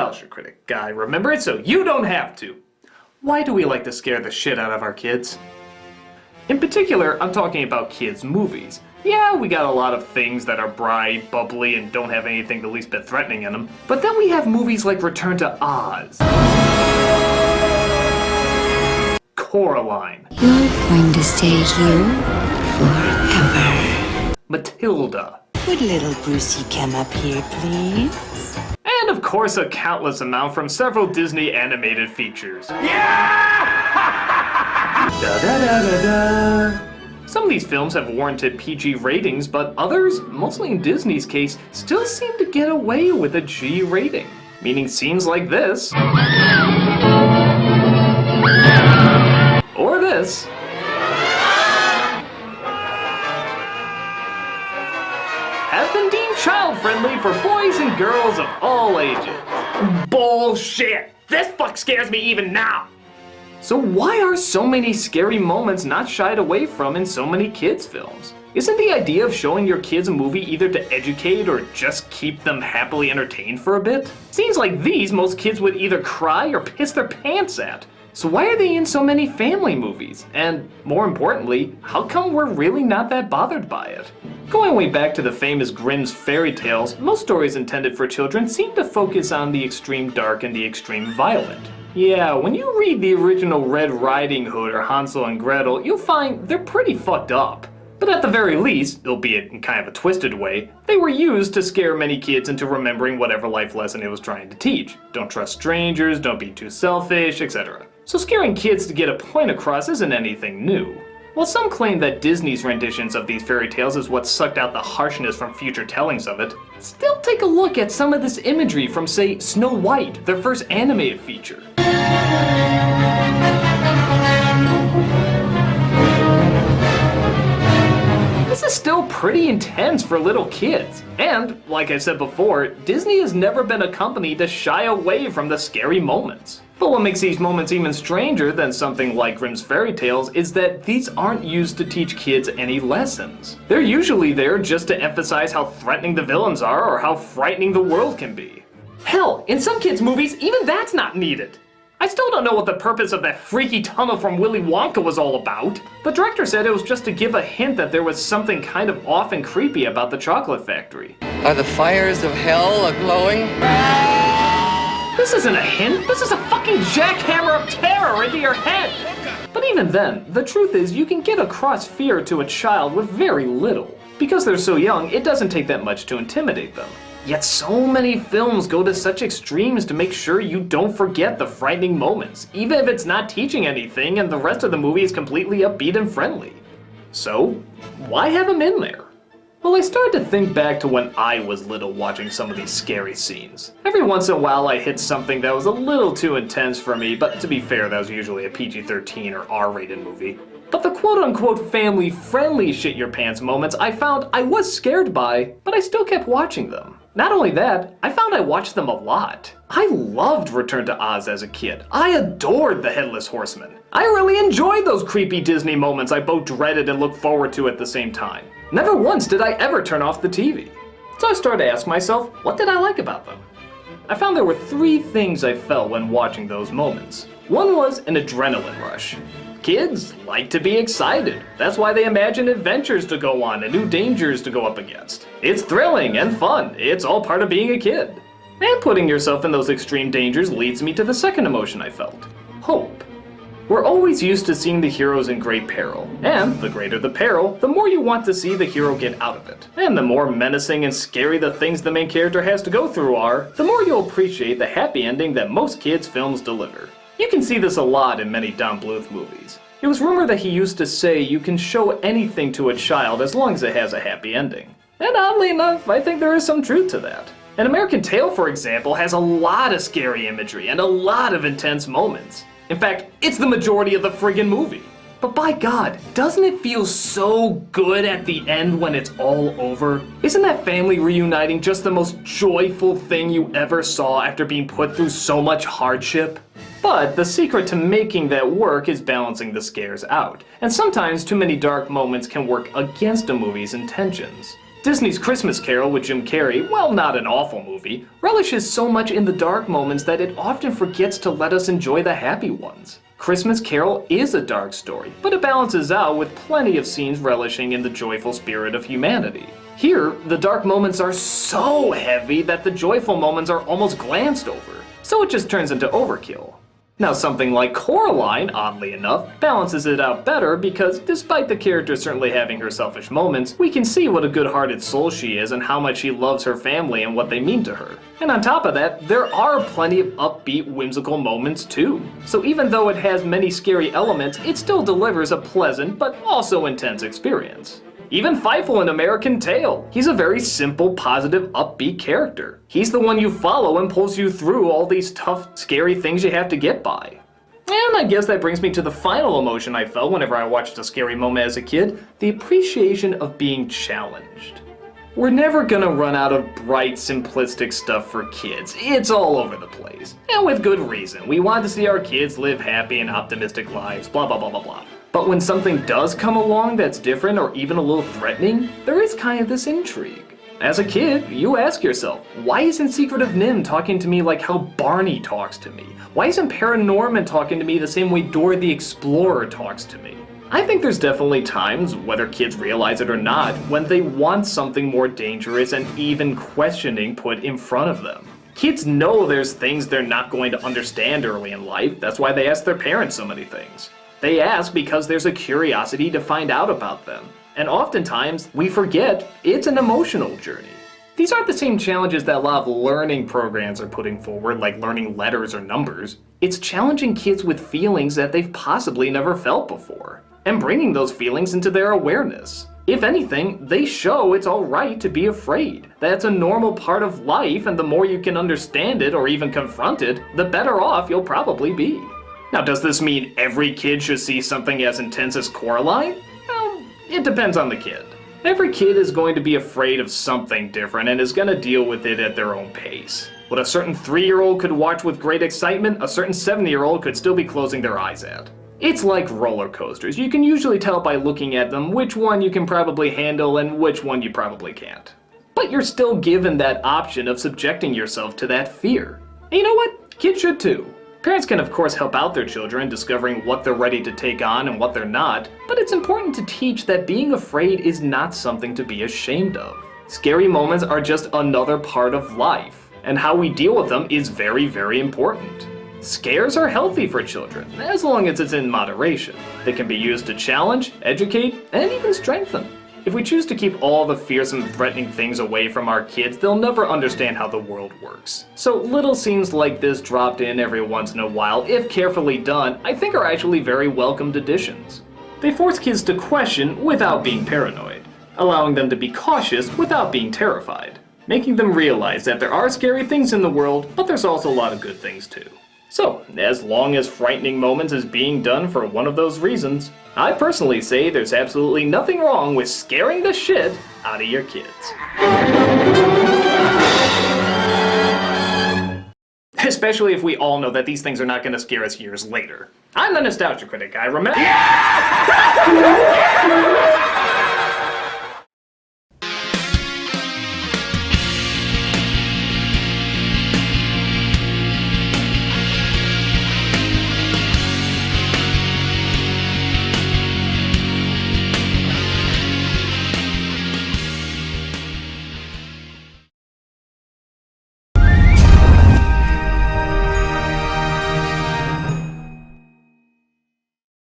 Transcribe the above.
nostalgia critic guy. Remember it so you don't have to. Why do we like to scare the shit out of our kids? In particular, I'm talking about kids' movies. Yeah, we got a lot of things that are bright, bubbly, and don't have anything the least bit threatening in them. But then we have movies like Return to Oz, Coraline, You're going to stay here forever. Matilda, Would little Brucey come up here, please? and of course a countless amount from several Disney animated features. Da-da-da-da-da. Some of these films have warranted PG ratings, but others, mostly in Disney's case, still seem to get away with a G rating. Meaning scenes like this, or this, have been deemed child-friendly for boys and girls of all ages. Bullshit! This fuck scares me even now! So why are so many scary moments not shied away from in so many kids' films? Isn't the idea of showing your kids a movie either to educate or just keep them happily entertained for a bit? Scenes like these most kids would either cry or piss their pants at. So why are they in so many family movies? And more importantly, how come we're really not that bothered by it? Going way back to the famous Grimm's fairy tales, most stories intended for children seem to focus on the extreme dark and the extreme violent. Yeah, when you read the original Red Riding Hood or Hansel and Gretel, you'll find they're pretty fucked up. But at the very least, albeit in kind of a twisted way, they were used to scare many kids into remembering whatever life lesson it was trying to teach. Don't trust strangers, don't be too selfish, etc. So scaring kids to get a point across isn't anything new. While some claim that Disney's renditions of these fairy tales is what sucked out the harshness from future tellings of it, still take a look at some of this imagery from, say, Snow White, their first animated feature. This is still pretty intense for little kids. And, like I said before, Disney has never been a company to shy away from the scary moments. But what makes these moments even stranger than something like Grimm's fairy tales is that these aren't used to teach kids any lessons. They're usually there just to emphasize how threatening the villains are or how frightening the world can be. Hell, in some kids' movies, even that's not needed. I still don't know what the purpose of that freaky tunnel from Willy Wonka was all about. The director said it was just to give a hint that there was something kind of off and creepy about the chocolate factory. Are the fires of hell a-glowing? This isn't a hint, this is a fucking jackhammer of terror into your head! But even then, the truth is you can get across fear to a child with very little. Because they're so young, it doesn't take that much to intimidate them. Yet so many films go to such extremes to make sure you don't forget the frightening moments, even if it's not teaching anything and the rest of the movie is completely upbeat and friendly. So, why have them in there? Well, I started to think back to when I was little watching some of these scary scenes. Every once in a while I hit something that was a little too intense for me, but to be fair, that was usually a PG-13 or R-rated movie. But the quote-unquote family-friendly shit-your-pants moments I found I was scared by, but I still kept watching them. Not only that, I found I watched them a lot. I loved Return to Oz as a kid. I adored the Headless Horseman. I really enjoyed those creepy Disney moments I both dreaded and looked forward to at the same time. Never once did I ever turn off the TV. So I started to ask myself, what did I like about them? I found there were three things I felt when watching those moments. One was an adrenaline rush. Kids like to be excited. That's why they imagine adventures to go on and new dangers to go up against. It's thrilling and fun. It's all part of being a kid. And putting yourself in those extreme dangers leads me to the second emotion I felt. Hope. We're always used to seeing the heroes in great peril, and the greater the peril, the more you want to see the hero get out of it. And the more menacing and scary the things the main character has to go through are, the more you'll appreciate the happy ending that most kids' films deliver. You can see this a lot in many Don Bluth movies. It was rumored that he used to say you can show anything to a child as long as it has a happy ending. And oddly enough, I think there is some truth to that. An American Tail, for example, has a lot of scary imagery and a lot of intense moments. In fact, it's the majority of the friggin' movie. But by God, doesn't it feel so good at the end when it's all over? Isn't that family reuniting just the most joyful thing you ever saw after being put through so much hardship? But the secret to making that work is balancing the scares out. And sometimes too many dark moments can work against a movie's intentions. Disney's Christmas Carol with Jim Carrey, while not an awful movie, relishes so much in the dark moments that it often forgets to let us enjoy the happy ones. Christmas Carol is a dark story, but it balances out with plenty of scenes relishing in the joyful spirit of humanity. Here, the dark moments are so heavy that the joyful moments are almost glanced over, so it just turns into overkill. Now something like Coraline, oddly enough, balances it out better because despite the character certainly having her selfish moments, we can see what a good-hearted soul she is and how much she loves her family and what they mean to her. And on top of that, there are plenty of upbeat, whimsical moments too. So even though it has many scary elements, it still delivers a pleasant but also intense experience. Even Fievel in American Tail. He's a very simple, positive, upbeat character. He's the one you follow and pulls you through all these tough, scary things you have to get by. And I guess that brings me to the final emotion I felt whenever I watched a scary moment as a kid, the appreciation of being challenged. We're never gonna run out of bright, simplistic stuff for kids. It's all over the place. And with good reason. We want to see our kids live happy and optimistic lives, blah blah blah blah blah. But when something does come along that's different or even a little threatening, there is kind of this intrigue. As a kid, you ask yourself, why isn't Secret of NIMH talking to me like how Barney talks to me? Why isn't Paranorman talking to me the same way Dora the Explorer talks to me? I think there's definitely times, whether kids realize it or not, when they want something more dangerous and even questioning put in front of them. Kids know there's things they're not going to understand early in life, that's why they ask their parents so many things. They ask because there's a curiosity to find out about them. And oftentimes, we forget it's an emotional journey. These aren't the same challenges that a lot of learning programs are putting forward, like learning letters or numbers. It's challenging kids with feelings that they've possibly never felt before, and bringing those feelings into their awareness. If anything, they show it's alright to be afraid, that it's a normal part of life, and the more you can understand it or even confront it, the better off you'll probably be. Now, does this mean every kid should see something as intense as Coraline? Well, it depends on the kid. Every kid is going to be afraid of something different and is going to deal with it at their own pace. What a certain 3-year-old could watch with great excitement, a certain 7-year-old could still be closing their eyes at. It's like roller coasters. You can usually tell by looking at them which one you can probably handle and which one you probably can't. But you're still given that option of subjecting yourself to that fear. And you know what? Kids should too. Parents can of course help out their children discovering what they're ready to take on and what they're not, but it's important to teach that being afraid is not something to be ashamed of. Scary moments are just another part of life, and how we deal with them is very, very important. Scares are healthy for children, as long as it's in moderation. They can be used to challenge, educate, and even strengthen. If we choose to keep all the fearsome, threatening things away from our kids, they'll never understand how the world works. So little scenes like this dropped in every once in a while, if carefully done, I think are actually very welcomed additions. They force kids to question without being paranoid, allowing them to be cautious without being terrified, making them realize that there are scary things in the world, but there's also a lot of good things too. So, as long as frightening moments is being done for one of those reasons, I personally say there's absolutely nothing wrong with scaring the shit out of your kids. Especially if we all know that these things are not going to scare us years later. I'm the Nostalgia Critic, I remember.